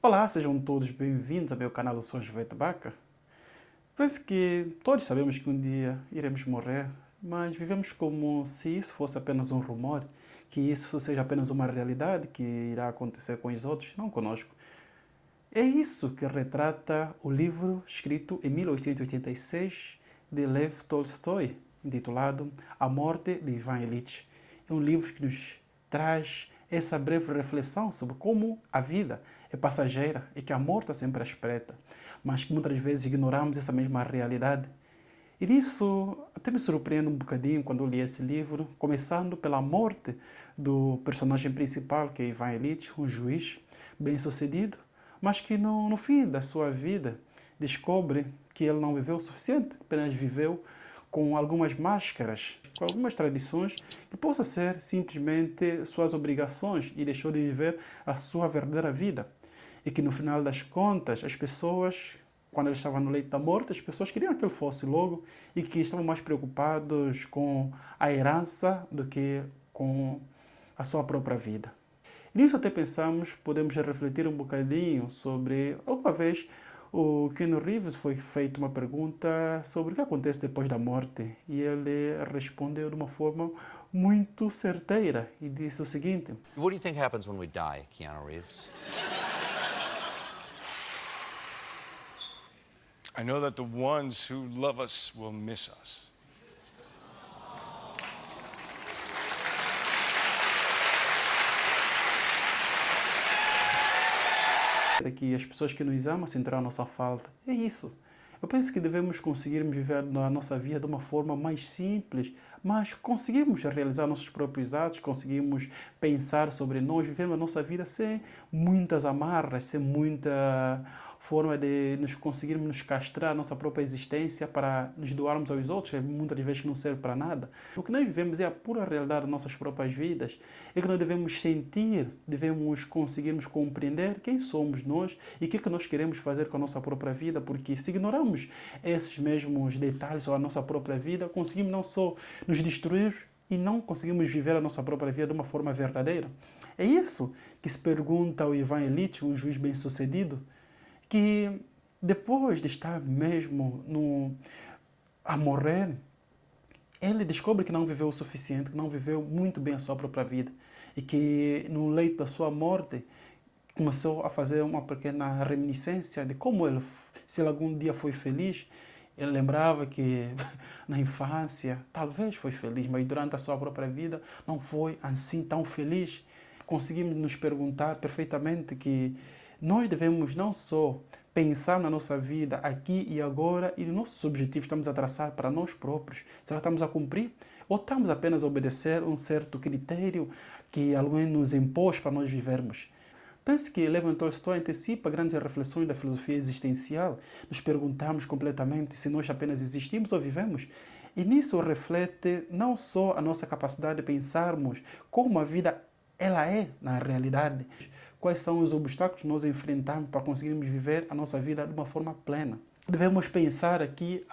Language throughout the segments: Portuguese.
Olá, sejam todos bem-vindos ao meu canal. Eu sou Jovete Baca. Penso que todos sabemos que um dia iremos morrer, mas vivemos como se isso fosse apenas um rumor, que isso seja apenas uma realidade que irá acontecer com os outros, não conosco. É isso que retrata o livro escrito em 1886 de Lev Tolstói, intitulado A Morte de Ivan Ilitch. É um livro que nos traz essa breve reflexão sobre como a vida é passageira e que a morte está sempre à espreita, mas que muitas vezes ignoramos essa mesma realidade. E nisso até me surpreende um bocadinho quando eu li esse livro, começando pela morte do personagem principal, que é Ivan Ilitch, um juiz bem-sucedido, mas que no fim da sua vida descobre que ele não viveu o suficiente, apenas viveu com algumas máscaras, com algumas tradições que possam ser simplesmente suas obrigações e deixou de viver a sua verdadeira vida. E que no final das contas, as pessoas, quando ele estava no leito da morte, as pessoas queriam que ele fosse logo e que estavam mais preocupados com a herança do que com a sua própria vida. Nisso até pensamos, podemos refletir um bocadinho sobre, alguma vez, o Keanu Reeves foi feita uma pergunta sobre o que acontece depois da morte e ele respondeu de uma forma muito certeira e disse o seguinte: What do you think happens when we die, Keanu Reeves? I know that the ones who love us will miss us. que as pessoas que nos amam sentirão a nossa falta. É isso. Eu penso que devemos conseguir viver a nossa vida de uma forma mais simples, mas conseguimos realizar nossos próprios atos, conseguimos pensar sobre nós, vivendo a nossa vida sem muitas amarras, sem muita forma de nos conseguirmos nos castrar a nossa própria existência para nos doarmos aos outros, que muitas vezes não serve para nada. O que nós vivemos é a pura realidade das nossas próprias vidas, é que nós devemos sentir, devemos conseguirmos compreender quem somos nós e o que nós queremos fazer com a nossa própria vida, porque se ignoramos esses mesmos detalhes sobre a nossa própria vida, conseguimos não só nos destruir e não conseguimos viver a nossa própria vida de uma forma verdadeira. É isso que se pergunta ao Ivan Ilitch, um juiz bem-sucedido, que depois de estar mesmo a morrer, ele descobre que não viveu o suficiente, que não viveu muito bem a sua própria vida e que no leito da sua morte começou a fazer uma pequena reminiscência de como ele, se ele algum dia foi feliz. Ele lembrava que na infância talvez foi feliz, mas durante a sua própria vida não foi assim tão feliz. Conseguimos nos perguntar perfeitamente que nós devemos não só pensar na nossa vida aqui e agora e nos nossos objetivos estamos a traçar para nós próprios. Será que estamos a cumprir? Ou estamos apenas a obedecer um certo critério que alguém nos impôs para nós vivermos? Penso que Lev Tolstói antecipa grandes reflexões da filosofia existencial. Nos perguntamos completamente se nós apenas existimos ou vivemos. E nisso reflete não só a nossa capacidade de pensarmos como a vida ela é na realidade, quais são os obstáculos que nós enfrentamos para conseguirmos viver a nossa vida de uma forma plena. Devemos pensar aqui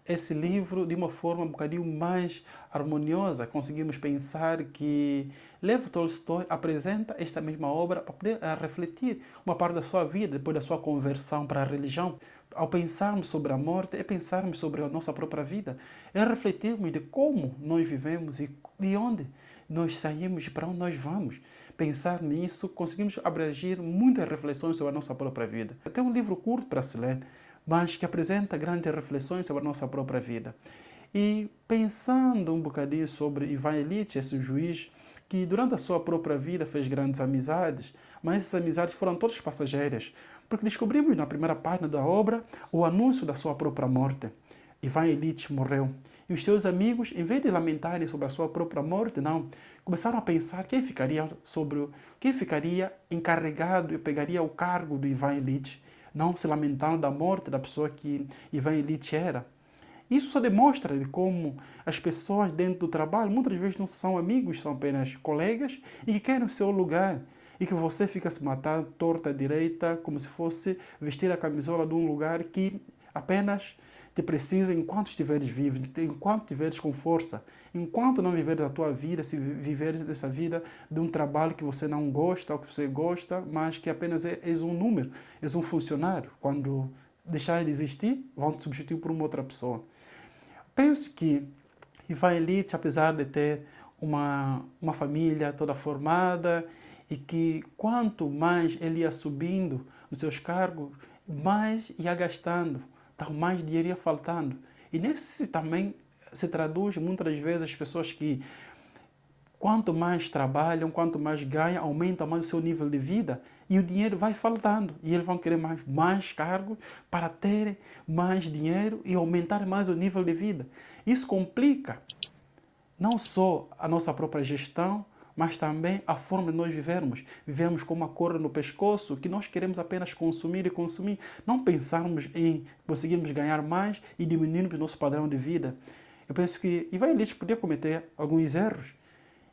esse livro de uma forma um bocadinho mais harmoniosa. Conseguimos pensar que Lev Tolstói apresenta esta mesma obra para poder refletir uma parte da sua vida, depois da sua conversão para a religião. Ao pensarmos sobre a morte, é pensarmos sobre a nossa própria vida, é refletirmos de como nós vivemos e de onde nós saímos e para onde nós vamos. Pensar nisso, conseguimos abranger muitas reflexões sobre a nossa própria vida. Até um livro curto para se ler, mas que apresenta grandes reflexões sobre a nossa própria vida. E pensando um bocadinho sobre Ivan Ilitch, esse juiz que durante a sua própria vida fez grandes amizades, mas essas amizades foram todas passageiras, porque descobrimos na primeira página da obra o anúncio da sua própria morte. Ivan Ilitch morreu. E os seus amigos, em vez de lamentarem sobre a sua própria morte, não, começaram a pensar quem ficaria encarregado e pegaria o cargo do Ivan Ilitch, não se lamentando da morte da pessoa que Ivan Ilitch era. Isso só demonstra de como as pessoas dentro do trabalho muitas vezes não são amigos, são apenas colegas e que querem o seu lugar. E que você fica se matando torta à direita, como se fosse vestir a camisola de um lugar que apenas te precisa enquanto estiveres vivo, enquanto estiveres com força, enquanto não viveres a tua vida, se viveres essa vida de um trabalho que você não gosta ou que você gosta, mas que apenas és um número, és um funcionário. Quando deixar de existir, vão te substituir por uma outra pessoa. Penso que Ivan Illich, apesar de ter uma família toda formada, e que quanto mais ele ia subindo nos seus cargos, mais ia gastando, então mais dinheiro ia faltando. E nesse também se traduz muitas das vezes as pessoas que quanto mais trabalham, quanto mais ganham, aumenta mais o seu nível de vida e o dinheiro vai faltando. E eles vão querer mais cargos para terem mais dinheiro e aumentar mais o nível de vida. Isso complica não só a nossa própria gestão, mas também a forma de nós vivermos. Vivemos com uma corda no pescoço que nós queremos apenas consumir e consumir. Não pensarmos em conseguirmos ganhar mais e diminuirmos nosso padrão de vida. Eu penso que Ivan Illich podia cometer alguns erros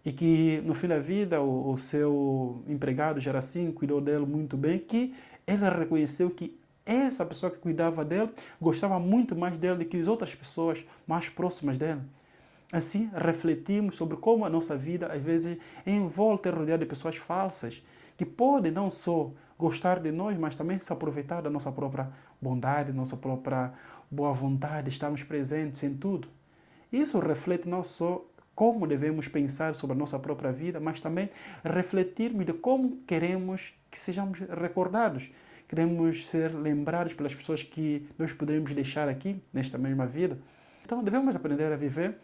e que no fim da vida o seu empregado Gerasim cuidou dele muito bem, que ele reconheceu que essa pessoa que cuidava dele gostava muito mais dele do que as outras pessoas mais próximas dele. Assim, refletimos sobre como a nossa vida, às vezes, envolta e rodeada de pessoas falsas, que podem não só gostar de nós, mas também se aproveitar da nossa própria bondade, nossa própria boa vontade, estarmos presentes em tudo. Isso reflete não só como devemos pensar sobre a nossa própria vida, mas também refletirmos de como queremos que sejamos recordados. Queremos ser lembrados pelas pessoas que nós poderemos deixar aqui, nesta mesma vida. Então, devemos aprender a viver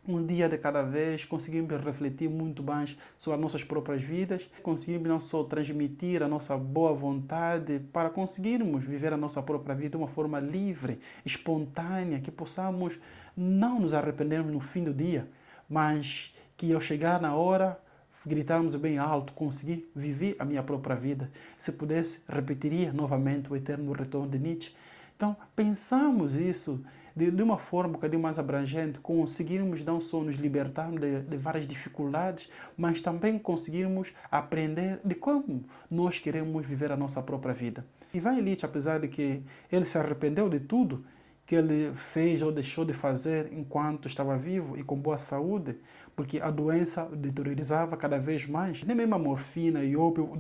um dia de cada vez, conseguimos refletir muito mais sobre as nossas próprias vidas, conseguimos não só transmitir a nossa boa vontade para conseguirmos viver a nossa própria vida de uma forma livre, espontânea, que possamos não nos arrependermos no fim do dia, mas que ao chegar na hora gritarmos bem alto, consegui viver a minha própria vida. Se pudesse, repetiria novamente o eterno retorno de Nietzsche. Então, pensamos isso de uma forma um bocadinho mais abrangente, conseguirmos não só nos libertarmos de várias dificuldades, mas também conseguirmos aprender de como nós queremos viver a nossa própria vida. Ivan Illich, apesar de que ele se arrependeu de tudo que ele fez ou deixou de fazer enquanto estava vivo e com boa saúde, porque a doença deteriorizava cada vez mais, nem mesmo a morfina e ópio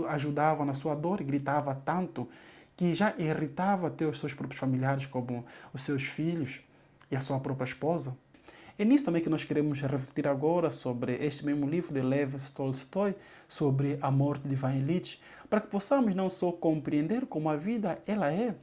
ajudavam na sua dor, gritava tanto que já irritava até os seus próprios familiares, como os seus filhos e a sua própria esposa. É nisso também que nós queremos refletir agora sobre este mesmo livro de Lev Tolstói, sobre a morte de Ivan Illich, para que possamos não só compreender como a vida ela é,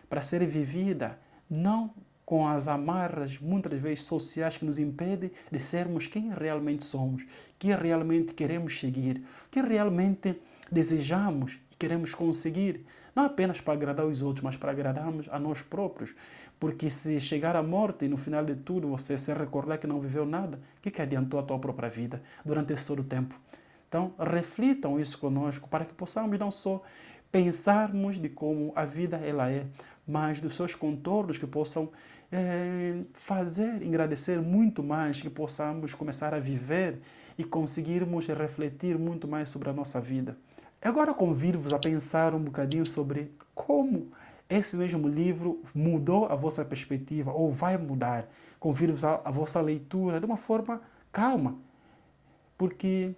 para ser vivida, não com as amarras, muitas vezes sociais, que nos impedem de sermos quem realmente somos, que realmente queremos seguir, que realmente desejamos e queremos conseguir. Não apenas para agradar os outros, mas para agradarmos a nós próprios. Porque se chegar à morte e no final de tudo você se recordar que não viveu nada, o que adiantou a tua própria vida durante esse todo o tempo? Então, reflitam isso conosco para que possamos não só pensarmos de como a vida ela é, mas dos seus contornos que possam fazer, agradecer muito mais, que possamos começar a viver e conseguirmos refletir muito mais sobre a nossa vida. Agora convido-vos a pensar um bocadinho sobre como esse mesmo livro mudou a vossa perspectiva ou vai mudar. Convido-vos a vossa leitura de uma forma calma, porque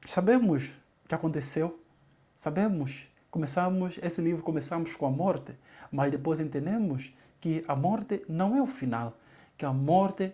sabemos o que aconteceu, esse livro começamos com a morte, mas depois entendemos que a morte não é o final, que a morte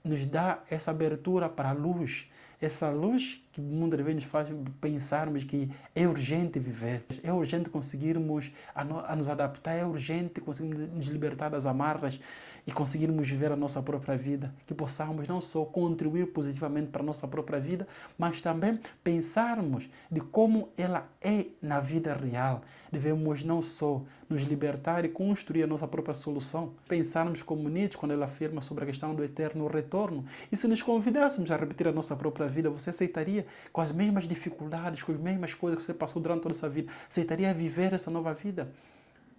nos dá essa abertura para a luz, essa luz que muitas vezes nos faz pensarmos que é urgente viver, é urgente conseguirmos a nos adaptar, é urgente conseguirmos nos libertar das amarras e conseguirmos viver a nossa própria vida, que possamos não só contribuir positivamente para a nossa própria vida, mas também pensarmos de como ela é na vida real. Devemos não só nos libertar e construir a nossa própria solução, pensarmos como Nietzsche, quando ele afirma sobre a questão do eterno retorno. E se nos convidássemos a repetir a nossa própria vida, você aceitaria com as mesmas dificuldades, com as mesmas coisas que você passou durante toda essa vida? Aceitaria viver essa nova vida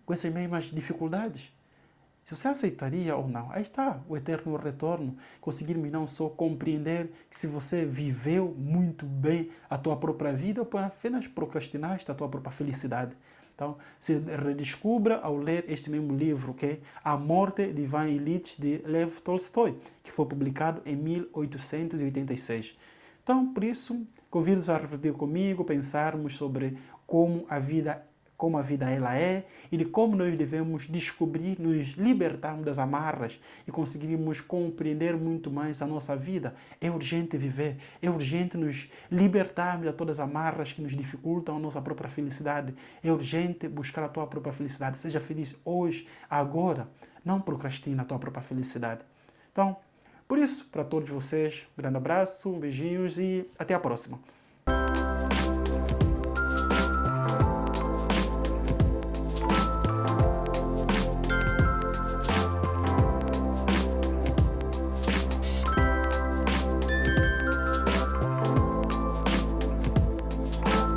com essas mesmas dificuldades? Se você aceitaria ou não, aí está o eterno retorno. Conseguirmos não só compreender que se você viveu muito bem a tua própria vida, ou apenas procrastinaste a tua própria felicidade. Então, se redescubra ao ler este mesmo livro, que é A Morte de Ivan Ilitch, de Lev Tolstói, que foi publicado em 1886. Então, por isso, convido-vos a refletir comigo, pensarmos sobre como a vida ela é e de como nós devemos descobrir, nos libertarmos das amarras e conseguirmos compreender muito mais a nossa vida. É urgente viver, é urgente nos libertarmos de todas as amarras que nos dificultam a nossa própria felicidade. É urgente buscar a tua própria felicidade. Seja feliz hoje, agora. Não procrastine a tua própria felicidade. Então, por isso, para todos vocês, um grande abraço, beijinhos e até a próxima.